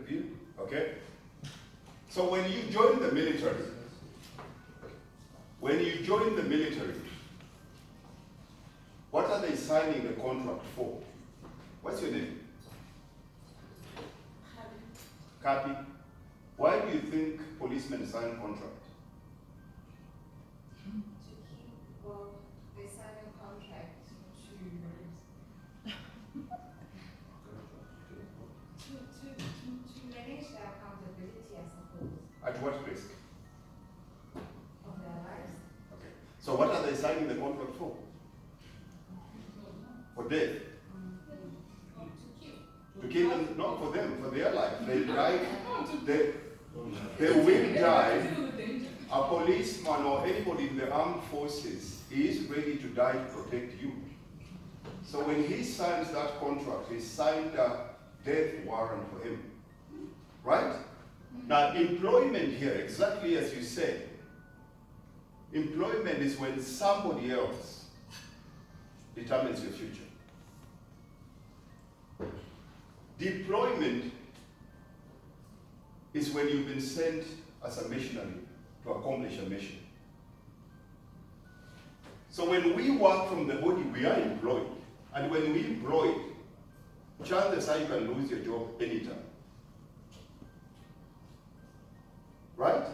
view, okay? So when you join the military, what are they signing the contract for? What's your name? Kapi. Why do you think policemen sign contract? Well, they sign a contract to manage their accountability, I suppose, At what risk? of their lives. Okay. So what are they signing the contract for? For death? To kill them, not for them, for their life. They die, they will die. A policeman or anybody in the armed forces is ready to die to protect you. So when he signs that contract, he signed a death warrant for him. Right? Now, employment here, exactly as you said, employment is when somebody else determines your future. Deployment is when you've been sent as a missionary to accomplish a mission. So when we work from the body, we are employed. And when we employed, chances are you can lose your job anytime. Right?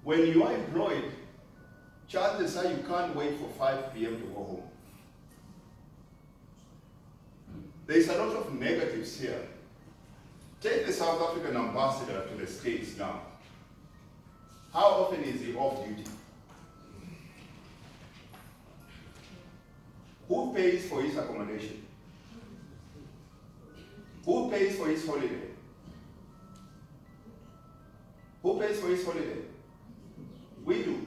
When you are employed, chances are you can't wait for 5 p.m. to go home. There's a lot of negatives here. Take the South African ambassador to the States now. How often is he off duty? Who pays for his accommodation? Who pays for his holiday? Who pays for his holiday? We do.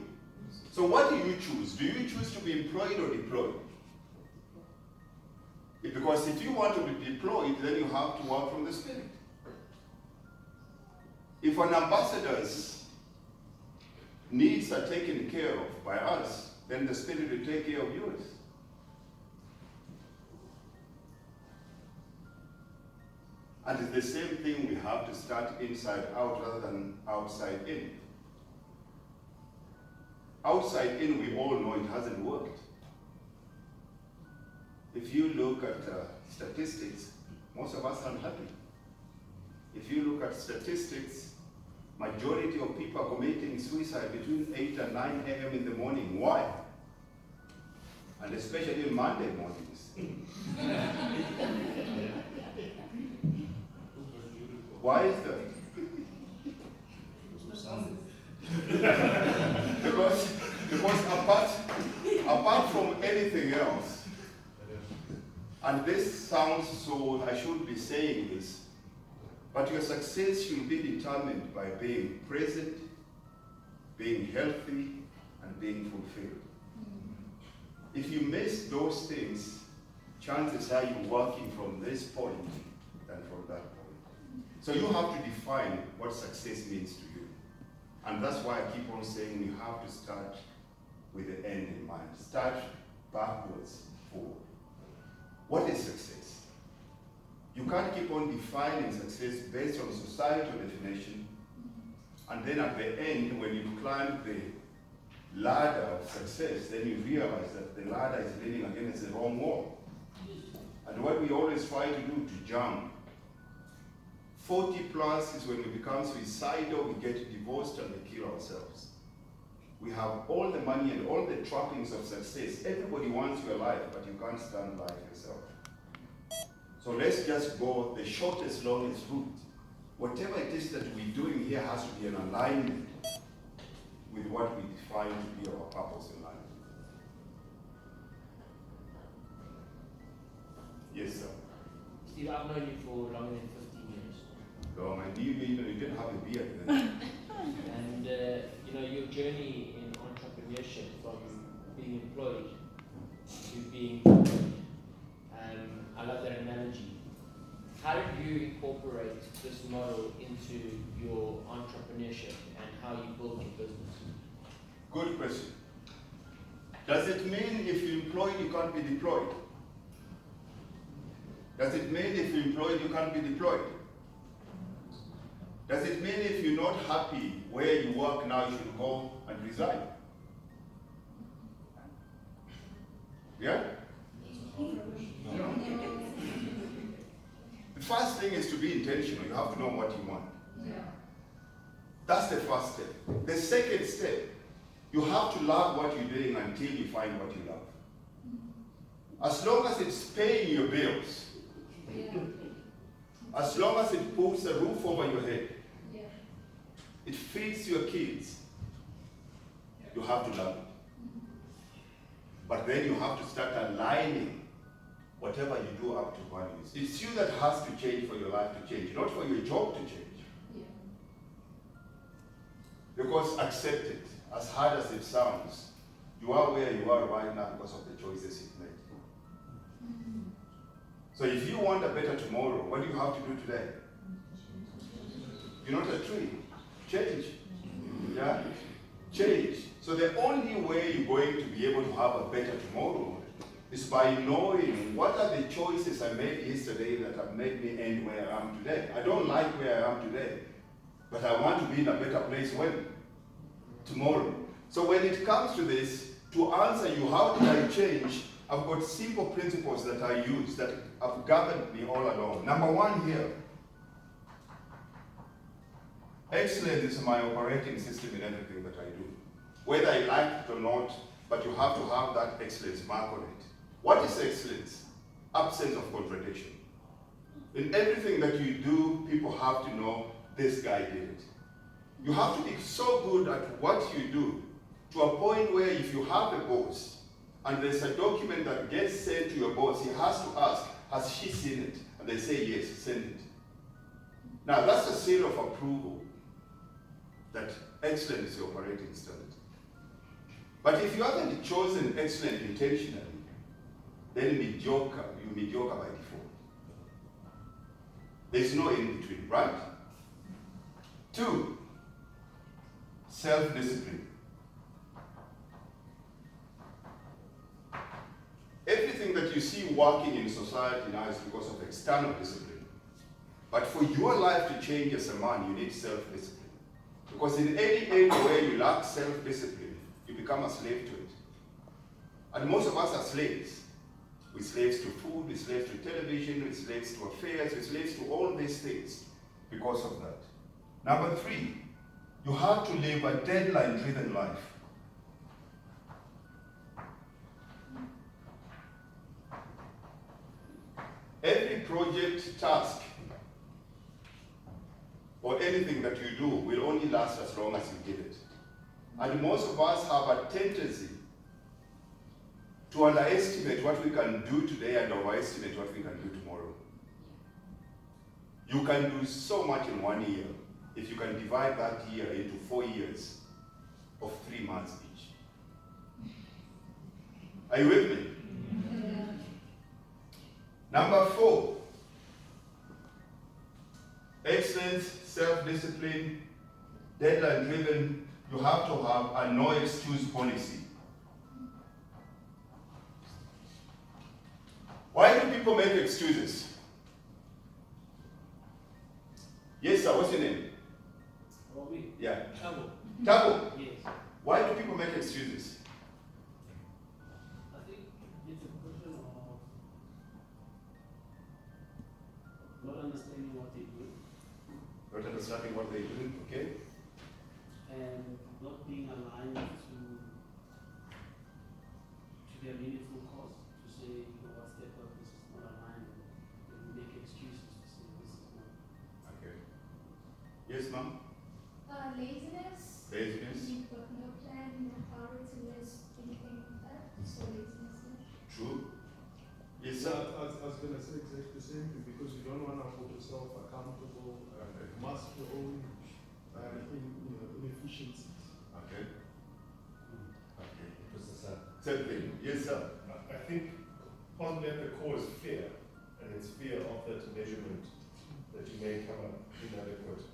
So what do you choose? Do you choose to be employed or deployed? Because if you want to be deployed, then you have to work from the spirit. If an ambassador's needs are taken care of by us, then the spirit will take care of yours. And it's the same thing, we have to start inside out rather than outside in. Outside in, we all know it hasn't worked. If you look at statistics, most of us are unhappy. If you look at statistics, majority of people are committing suicide between 8 and 9 a.m. in the morning. Why? And especially Monday mornings. Why is that? because apart from anything else, and this sounds so, I shouldn't be saying this, but your success should be determined by being present, being healthy, and being fulfilled. If you miss those things, chances are you're working from this point than from that point. So you have to define what success means to you. And that's why I keep on saying you have to start with the end in mind. Start backwards, forward. What is success? You can't keep on defining success based on societal definition, and then at the end, when you climb the ladder of success, then you realize that the ladder is leaning against the wrong wall. And what we always try to do to jump, 40 plus is when we become suicidal, we get divorced and we kill ourselves. We have all the money and all the trappings of success. Everybody wants you alive, but you can't stand life yourself. So let's just go the shortest, longest route. Whatever it is that we're doing here has to be in alignment with what we define to be our purpose in life. Yes, sir. Steve, I've known you for longer than 15 years. Oh, my dear, you didn't have a beard then. And your journey in entrepreneurship, from being employed to being employed, I love that analogy. How did you incorporate this model into your entrepreneurship and how you build your business? Good question. Does it mean if you're employed, you can't be deployed? Does it mean if you're employed, you can't be deployed? Does it mean if you're not happy where you work now, you should go and resign? Yeah? The first thing is to be intentional. You have to know what you want. That's the first step. The second step, you have to love what you're doing until you find what you love. As long as it's paying your bills, as long as it puts a roof over your head, it feeds your kids, you have to love it. But then you have to start aligning whatever you do up to values. It's you that has to change for your life to change, not for your job to change. Because accept it, as hard as it sounds, you are where you are right now because of the choices you've made. So if you want a better tomorrow, what do you have to do today? You're not a tree. Change. Yeah? Change. So the only way you're going to be able to have a better tomorrow is by knowing what are the choices I made yesterday that have made me end where I am today. I don't like where I am today, but I want to be in a better place when? Tomorrow. So when it comes to this, to answer you, how did I change? I've got simple principles that I use that have governed me all along. Number one here, excellence is my operating system in everything that I do. Whether I like it or not, but you have to have that excellence mark on it. What is excellence? Absence of contradiction. In everything that you do, people have to know this guy did it. You have to be so good at what you do to a point where if you have a boss and there's a document that gets sent to your boss, he has to ask, has she seen it? And they say yes, send it. Now that's a seal of approval that excellence is the operating standard. But if you haven't chosen excellent intentionally, then mediocre, you're mediocre by default. There's no in between, right? 2, self-discipline. Everything that you see working in society now is because of external discipline. But for your life to change as a man, you need self-discipline. Because in any area where you lack self-discipline, you become a slave to it. And most of us are slaves. We're slaves to food, we're slaves to television, we're slaves to affairs, we're slaves to all these things because of that. Number 3, you have to live a deadline-driven life. Every project, task, or anything that you do will only last as long as you give it. And most of us have a tendency to underestimate what we can do today and overestimate what we can do tomorrow. You can do so much in 1 year if you can divide that year into 4 years of 3 months each. Are you with me? Yeah. Number 4, excellence, self-discipline, deadline-driven. You have to have a no-excuse policy. Why do people make excuses? Yes, sir. What's your name? Robbie. Yeah. Tabo. Tabo. Yes. Why do people make excuses? I think it's a question of not understanding what they do Not understanding what they're doing, okay? and not being aligned to their meaningful cause. To say, what's their purpose is not aligned, and we make excuses to say this is not. Okay. Yes, ma'am? Laziness. Laziness. You've got no plan, no priorities, anything like that. So laziness. True. Yes, Yeah, sir. I was going to say exactly the same thing because you don't want to hold yourself accountable, mask your own inefficiencies. Okay. Okay. Same thing. Yes, sir. I think possibly at the core is fear, and it's fear of that measurement that you may come up inadequate